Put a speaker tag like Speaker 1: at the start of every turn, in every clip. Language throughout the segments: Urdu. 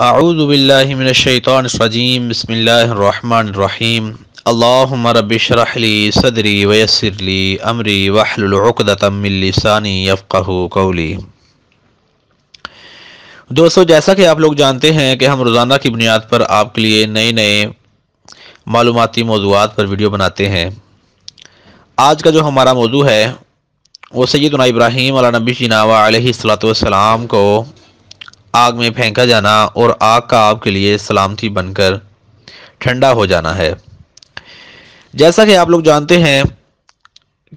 Speaker 1: اعوذ باللہ من الشیطان الرجیم بسم اللہ الرحمن الرحیم اللہم رب اشرح لی صدری ویسر لی امری واحلل عقدۃ من لسانی یفقہوا قولی۔ دوستو، جیسا کہ آپ لوگ جانتے ہیں کہ ہم روزانہ کی بنیاد پر آپ کے لیے نئے معلوماتی موضوعات پر ویڈیو بناتے ہیں۔ آج کا جو ہمارا موضوع ہے وہ سیدنا ابراہیم علیہ نبی جینا علیہ السلام کو آگ میں پھینکا جانا اور آگ کا آپ کے لیے سلامتی بن کر ٹھنڈا ہو جانا ہے۔ جیسا کہ آپ لوگ جانتے ہیں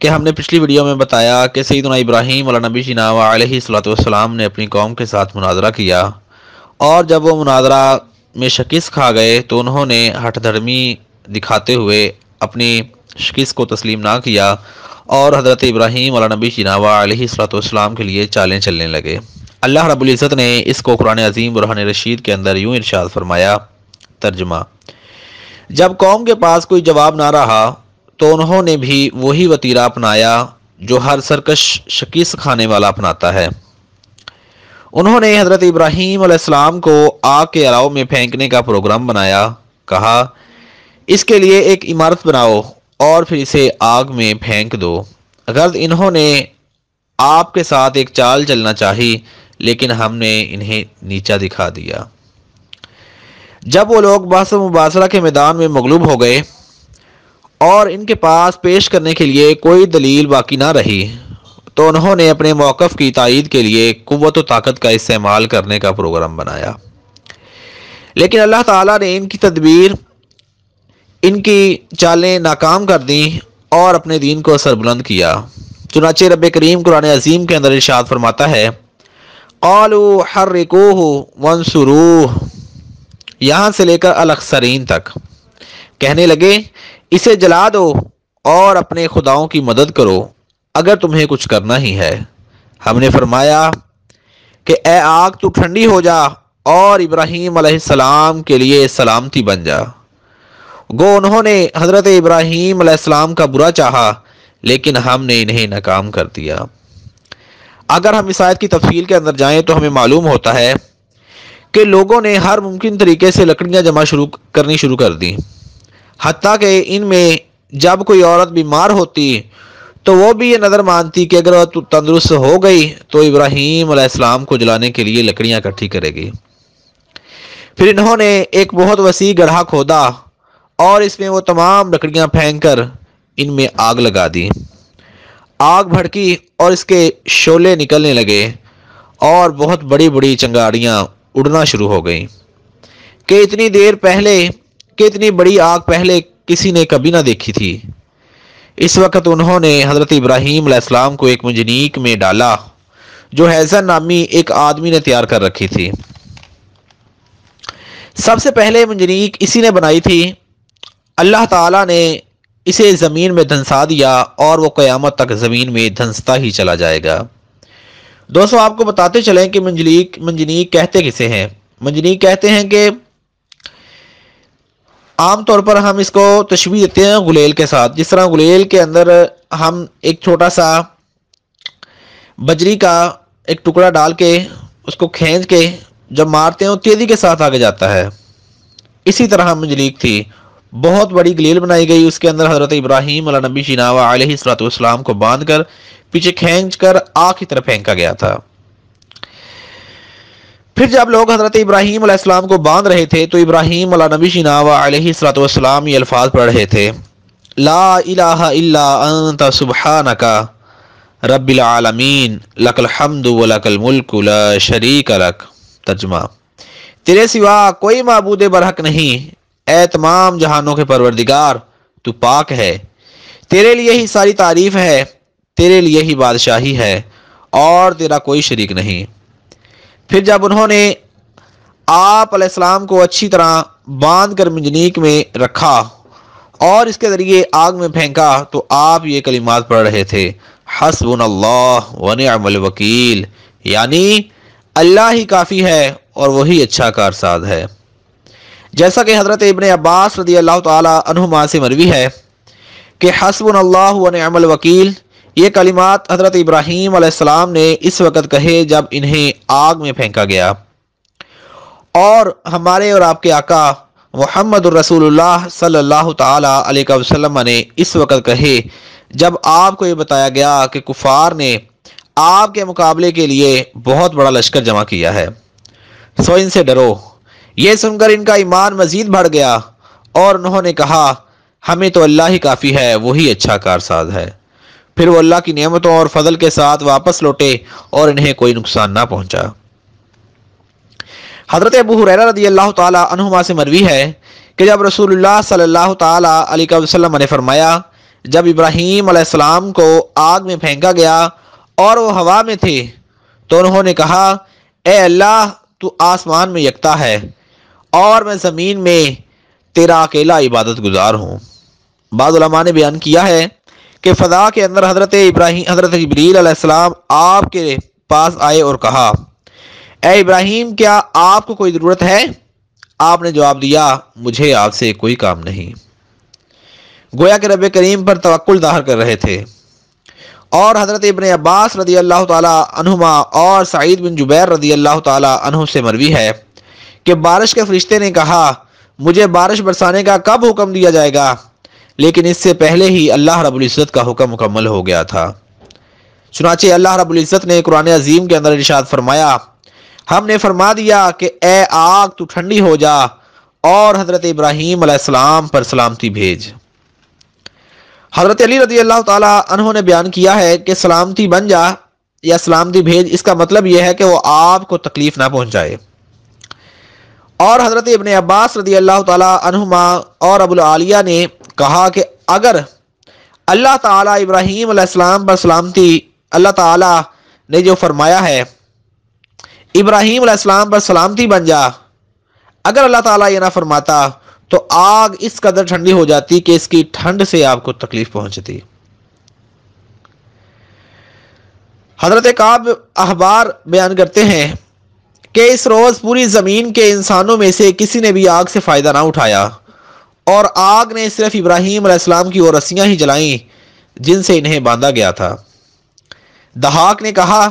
Speaker 1: کہ ہم نے پچھلی ویڈیو میں بتایا کہ سیدنا ابراہیم علیہ نبی جینا علیہ السلام نے اپنی قوم کے ساتھ مناظرہ کیا، اور جب وہ مناظرہ میں شکست کھا گئے تو انہوں نے ہٹ دھرمی دکھاتے ہوئے اپنی شکست کو تسلیم نہ کیا اور حضرت ابراہیم علیہ نبی جینا علیہ السلام کے لیے چالیں چلنے لگے۔ اللہ رب العزت نے اس کو قرآن عظیم برہان رشید کے اندر یوں ارشاد فرمایا، ترجمہ: جب قوم کے پاس کوئی جواب نہ رہا تو انہوں نے بھی وہی وتیرہ اپنایا جو ہر سرکش شکست کھانے والا اپناتا ہے۔ انہوں نے حضرت ابراہیم علیہ السلام کو آگ کے الاؤ میں پھینکنے کا پروگرام بنایا، کہا اس کے لیے ایک عمارت بناؤ اور پھر اسے آگ میں پھینک دو۔ غرض انہوں نے آپ کے ساتھ ایک چال چلنا چاہی، لیکن ہم نے انہیں نیچا دکھا دیا۔ جب وہ لوگ بحث و مباحثہ کے میدان میں مغلوب ہو گئے اور ان کے پاس پیش کرنے کے لیے کوئی دلیل باقی نہ رہی تو انہوں نے اپنے موقف کی تائید کے لیے قوت و طاقت کا استعمال کرنے کا پروگرام بنایا، لیکن اللہ تعالیٰ نے ان کی تدبیر، ان کی چالیں ناکام کر دیں اور اپنے دین کو سربلند کیا۔ چنانچہ رب کریم قرآن عظیم کے اندر ارشاد فرماتا ہے، قالوا حرقوه وانصروه، یہاں سے لے کر الاخسرین تک، کہنے لگے اسے جلا دو اور اپنے خداؤں کی مدد کرو اگر تمہیں کچھ کرنا ہی ہے۔ ہم نے فرمایا کہ اے آگ تو ٹھنڈی ہو جا اور ابراہیم علیہ السلام کے لیے سلامتی بن جا۔ گو انہوں نے حضرت ابراہیم علیہ السلام کا برا چاہا، لیکن ہم نے انہیں ناکام کر دیا۔ اگر ہم اس آیت کی تفصیل کے اندر جائیں تو ہمیں معلوم ہوتا ہے کہ لوگوں نے ہر ممکن طریقے سے لکڑیاں جمع کرنی شروع کر دیں، حتیٰ کہ ان میں جب کوئی عورت بیمار ہوتی تو وہ بھی یہ نظر مانتی کہ اگر وہ تندرست ہو گئی تو ابراہیم علیہ السلام کو جلانے کے لیے لکڑیاں اکٹھی کرے گی۔ پھر انہوں نے ایک بہت وسیع گڑھا کھودا اور اس میں وہ تمام لکڑیاں پھینک کر ان میں آگ لگا دی۔ آگ بھڑکی اور اس کے شعلے نکلنے لگے اور بہت بڑی بڑی چنگاریاں اڑنا شروع ہو گئیں کہ اتنی بڑی آگ پہلے کسی نے کبھی نہ دیکھی تھی۔ اس وقت انہوں نے حضرت ابراہیم علیہ السلام کو ایک منجنیق میں ڈالا جو حیزن نامی ایک آدمی نے تیار کر رکھی تھی۔ سب سے پہلے منجنیق اسی نے بنائی تھی۔ اللہ تعالیٰ نے اسے زمین میں دھنسا دیا اور وہ قیامت تک زمین میں دھنستا ہی چلا جائے گا۔ دوستو، آپ کو بتاتے چلیں کہ منجنیق کہتے کسے ہیں۔ منجنیق کہتے ہیں کہ عام طور پر ہم اس کو تشبیہ دیتے ہیں غلیل کے ساتھ، جس طرح غلیل کے اندر ہم ایک چھوٹا سا بجری کا ایک ٹکڑا ڈال کے اس کو کھینچ کے جب مارتے ہیں وہ تیزی کے ساتھ آگے جاتا ہے، اسی طرح منجنیق تھی۔ بہت بڑی گلیل بنائی گئی، اس کے اندر حضرت ابراہیم علیہ نبی جینا علیہ السلام کو باندھ کر پیچھے کھینچ کر آگ کی طرف پھینکا گیا تھا۔ پھر جب لوگ حضرت ابراہیم علیہ السلام کو باندھ رہے تھے تو ابراہیم علیہ نبی جینا علیہ السلام یہ الفاظ پڑھ رہے تھے، لا الہ الا انت سبحانک رب العالمین لک الحمد ولک الملک لا شریک لک۔ ترجمہ: تیرے سوا کوئی معبود برحق نہیں، اے تمام جہانوں کے پروردگار، تو پاک ہے، تیرے لیے ہی ساری تعریف ہے، تیرے لیے ہی بادشاہی ہے اور تیرا کوئی شریک نہیں۔ پھر جب انہوں نے آپ علیہ السلام کو اچھی طرح باندھ کر منجنیق میں رکھا اور اس کے ذریعے آگ میں پھینکا تو آپ یہ کلمات پڑھ رہے تھے، حسبنا اللہ ونعم الوکیل، یعنی اللہ ہی کافی ہے اور وہی اچھا کارساز ہے۔ جیسا کہ حضرت ابن عباس رضی اللہ تعالی عنہما سے مروی ہے کہ حسبنا اللہ ونعم الوکیل، یہ کلمات حضرت ابراہیم علیہ السلام نے اس وقت کہے جب انہیں آگ میں پھینکا گیا، اور ہمارے اور آپ کے آقا محمد الرسول اللہ صلی اللہ تعالی علیہ وسلم نے اس وقت کہے جب آپ کو یہ بتایا گیا کہ کفار نے آپ کے مقابلے کے لیے بہت بڑا لشکر جمع کیا ہے، سو ان سے ڈرو۔ یہ سن کر ان کا ایمان مزید بڑھ گیا اور انہوں نے کہا ہمیں تو اللہ ہی کافی ہے، وہی اچھا کارساز ہے۔ پھر وہ اللہ کی نعمتوں اور فضل کے ساتھ واپس لوٹے اور انہیں کوئی نقصان نہ پہنچا۔ حضرت ابو ہریرہ رضی اللہ تعالی عنہما سے مروی ہے کہ جب رسول اللہ صلی اللہ تعالی علیہ وسلم نے فرمایا جب ابراہیم علیہ السلام کو آگ میں پھینکا گیا اور وہ ہوا میں تھے تو انہوں نے کہا اے اللہ تو آسمان میں یکتا ہے اور میں زمین میں تیرا اکیلا عبادت گزار ہوں۔ بعض علماء نے بیان کیا ہے کہ فضا کے اندر حضرت جبریل علیہ السلام آپ کے پاس آئے اور کہا اے ابراہیم کیا آپ کو کوئی ضرورت ہے؟ آپ نے جواب دیا مجھے آپ سے کوئی کام نہیں۔ گویا کہ رب کریم پر توکل ظاہر کر رہے تھے۔ اور حضرت ابن عباس رضی اللہ تعالی عنہما اور سعید بن جبیر رضی اللہ تعالی عنہ سے مروی ہے کہ بارش کے فرشتے نے کہا مجھے بارش برسانے کا کب حکم دیا جائے گا، لیکن اس سے پہلے ہی اللہ رب العزت کا حکم مکمل ہو گیا تھا۔ چنانچہ اللہ رب العزت نے قرآن عظیم کے اندر ارشاد فرمایا ہم نے فرما دیا کہ اے آگ تو ٹھنڈی ہو جا اور حضرت ابراہیم علیہ السلام پر سلامتی بھیج۔ حضرت علی رضی اللہ تعالی عنہ نے بیان کیا ہے کہ سلامتی بن جا یا سلامتی بھیج، اس کا مطلب یہ ہے کہ وہ آپ کو تکلیف نہ پہنچائے۔ اور حضرت ابن عباس رضی اللہ تعالی عنہما اور ابو العالیہ نے کہا کہ اگر اللہ تعالی ابراہیم علیہ السلام پر سلامتی، اللہ تعالی نے جو فرمایا ہے ابراہیم علیہ السلام پر سلامتی بن جا، اگر اللہ تعالیٰ یہ نہ فرماتا تو آگ اس قدر ٹھنڈی ہو جاتی کہ اس کی ٹھنڈ سے آپ کو تکلیف پہنچتی۔ حضرت کعب احبار بیان کرتے ہیں کہ اس روز پوری زمین کے انسانوں میں سے کسی نے بھی آگ سے فائدہ نہ اٹھایا اور آگ نے صرف ابراہیم علیہ السلام کی وہ رسیاں ہی جلائیں جن سے انہیں باندھا گیا تھا۔ دہاق نے کہا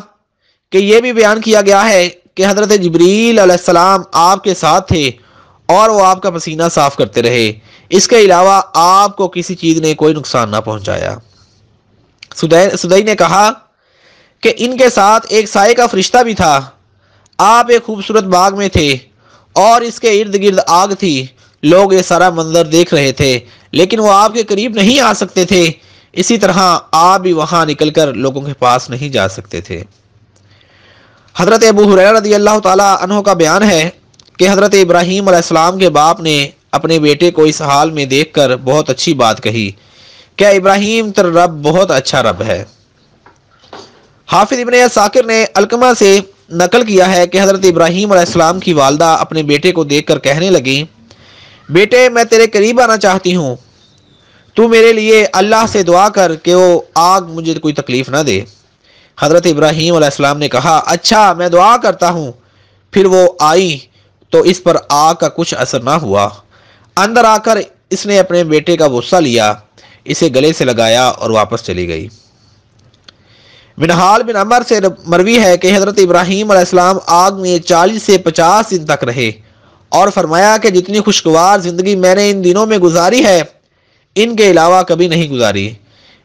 Speaker 1: کہ یہ بھی بیان کیا گیا ہے کہ حضرت جبریل علیہ السلام آپ کے ساتھ تھے اور وہ آپ کا پسینہ صاف کرتے رہے، اس کے علاوہ آپ کو کسی چیز نے کوئی نقصان نہ پہنچایا۔ سدئی نے کہا کہ ان کے ساتھ ایک سائے کا فرشتہ بھی تھا، آپ ایک خوبصورت باغ میں تھے اور اس کے ارد گرد آگ تھی، لوگ یہ سارا منظر دیکھ رہے تھے لیکن وہ آپ کے قریب نہیں آ سکتے تھے، اسی طرح آپ بھی وہاں نکل کر لوگوں کے پاس نہیں جا سکتے تھے۔ حضرت ابو ہریرہ رضی اللہ تعالی عنہ کا بیان ہے کہ حضرت ابراہیم علیہ السلام کے باپ نے اپنے بیٹے کو اس حال میں دیکھ کر بہت اچھی بات کہی کہ ابراہیم تر رب بہت اچھا رب ہے۔ حافظ ابن ساکر نے علقمہ سے نقل کیا ہے کہ حضرت ابراہیم علیہ السلام کی والدہ اپنے بیٹے کو دیکھ کر کہنے لگیں بیٹے میں تیرے قریب آنا چاہتی ہوں، تو میرے لیے اللہ سے دعا کر کہ وہ آگ مجھے کوئی تکلیف نہ دے۔ حضرت ابراہیم علیہ السلام نے کہا اچھا میں دعا کرتا ہوں۔ پھر وہ آئی تو اس پر آگ کا کچھ اثر نہ ہوا۔ اندر آ کر اس نے اپنے بیٹے کا بوسہ لیا، اسے گلے سے لگایا اور واپس چلی گئی۔ منہال بن عمر سے مروی ہے کہ حضرت ابراہیم علیہ السلام آگ میں 40 سے 50 دن تک رہے اور فرمایا کہ جتنی خوشگوار زندگی میں نے ان دنوں میں گزاری ہے ان کے علاوہ کبھی نہیں گزاری،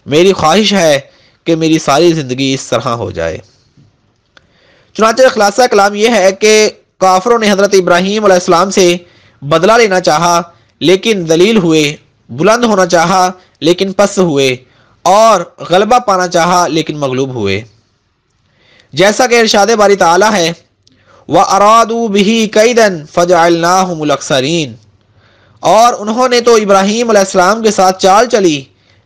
Speaker 1: میری خواہش ہے کہ میری ساری زندگی اس طرح ہو جائے۔ چنانچہ خلاصہ کلام یہ ہے کہ کافروں نے حضرت ابراہیم علیہ السلام سے بدلہ لینا چاہا لیکن ذلیل ہوئے، بلند ہونا چاہا لیکن پست ہوئے، اور غلبہ پانا چاہا لیکن مغلوب ہوئے۔ جیسا کہ ارشاد باری تعالیٰ ہے وَأَرَادُوا بِهِ كَيْدًا فَجَعَلْنَاهُمُ الْأَخْسَرِينَ، اور انہوں نے تو ابراہیم علیہ السلام کے ساتھ چال چلی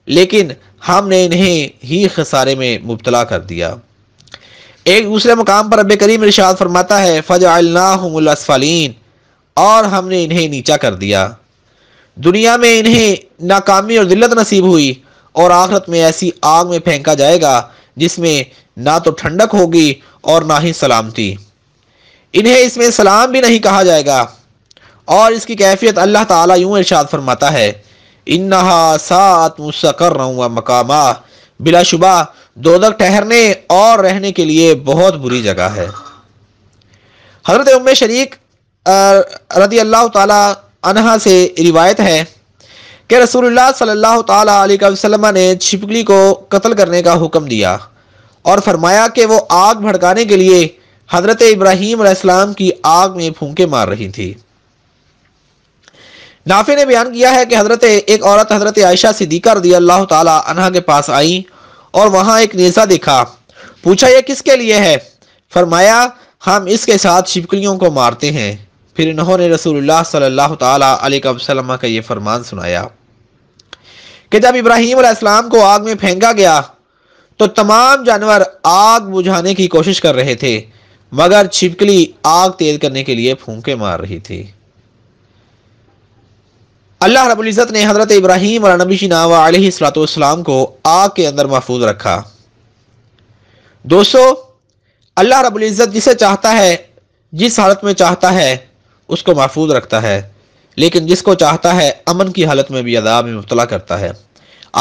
Speaker 1: لیکن ہم نے انہیں ہی خسارے میں مبتلا کر دیا۔ ایک دوسرے مقام پر رب کریم ارشاد فرماتا ہے فَجَعَلْنَاهُمُ الْأَسْفَلِينَ، اور ہم نے انہیں نیچا کر دیا۔ دنیا میں انہیں ناکامی اور ذلت نصیب ہوئی اور آخرت میں ایسی آگ میں پھینکا جائے گا جس میں نہ تو ٹھنڈک ہوگی اور نہ ہی سلامتی، انہیں اس میں سلام بھی نہیں کہا جائے گا۔ اور اس کی کیفیت اللہ تعالیٰ یوں ارشاد فرماتا ہے انہا ساعت مستقرا و مقاما، بلا شبہ دوزخ ٹھہرنے اور رہنے کے لیے بہت بری جگہ ہے۔ حضرت ام شریک رضی اللہ تعالی عنہا سے روایت ہے کہ رسول اللہ صلی اللہ تعالی علیہ وسلم نے چھپکلی کو قتل کرنے کا حکم دیا اور فرمایا کہ وہ آگ بھڑکانے کے لیے حضرت ابراہیم علیہ السلام کی آگ میں پھونکے مار رہی تھی۔ نافع نے بیان کیا ہے کہ ایک عورت حضرت عائشہ صدیقہ رضی اللہ تعالی عنہا کے پاس آئی اور وہاں ایک نیزہ دیکھا۔ پوچھا یہ کس کے لیے ہے؟ فرمایا ہم اس کے ساتھ چھپکلیوں کو مارتے ہیں۔ پھر انہوں نے رسول اللہ صلی اللہ تعالی علیہ وسلم کا یہ فرمان سنایا کہ جب ابراہیم علیہ السلام کو آگ میں پھینکا گیا تو تمام جانور آگ بجھانے کی کوشش کر رہے تھے مگر چھپکلی آگ تیز کرنے کے لیے پھونکے مار رہی تھی۔ اللہ رب العزت نے حضرت ابراہیم علیہ نبینا علیہ السلام کو آگ کے اندر محفوظ رکھا۔ دوستو، اللہ رب العزت جسے چاہتا ہے جس حالت میں چاہتا ہے اس کو محفوظ رکھتا ہے، لیکن جس کو چاہتا ہے امن کی حالت میں بھی عذاب میں مبتلا کرتا ہے۔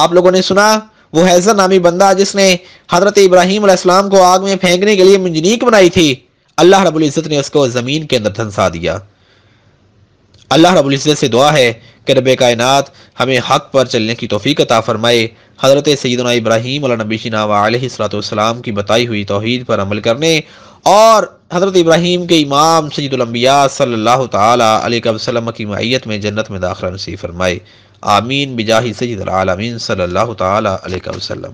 Speaker 1: آپ لوگوں نے سنا وہ حیزر نامی بندہ جس نے حضرت ابراہیم علیہ السلام کو آگ میں پھینکنے کے لیے منجنیق بنائی تھی، اللہ رب العزت نے اس کو زمین کے اندر دھنسا دیا۔ اللہ رب العزت سے دعا ہے کہ رب کائنات ہمیں حق پر چلنے کی توفیق عطا فرمائے، حضرت سیدنا ابراہیم علیہ نبینا علیہ السلام کی بتائی ہوئی توحید پر عمل کرنے اور حضرت ابراہیم کے امام سید الانبیاء صلی اللہ تعالی علیہ وسلم کی معیت میں جنت میں داخلہ نصیب فرمائے۔ آمین بجاہ سید العالمین صلی اللہ تعالی علیہ وسلم۔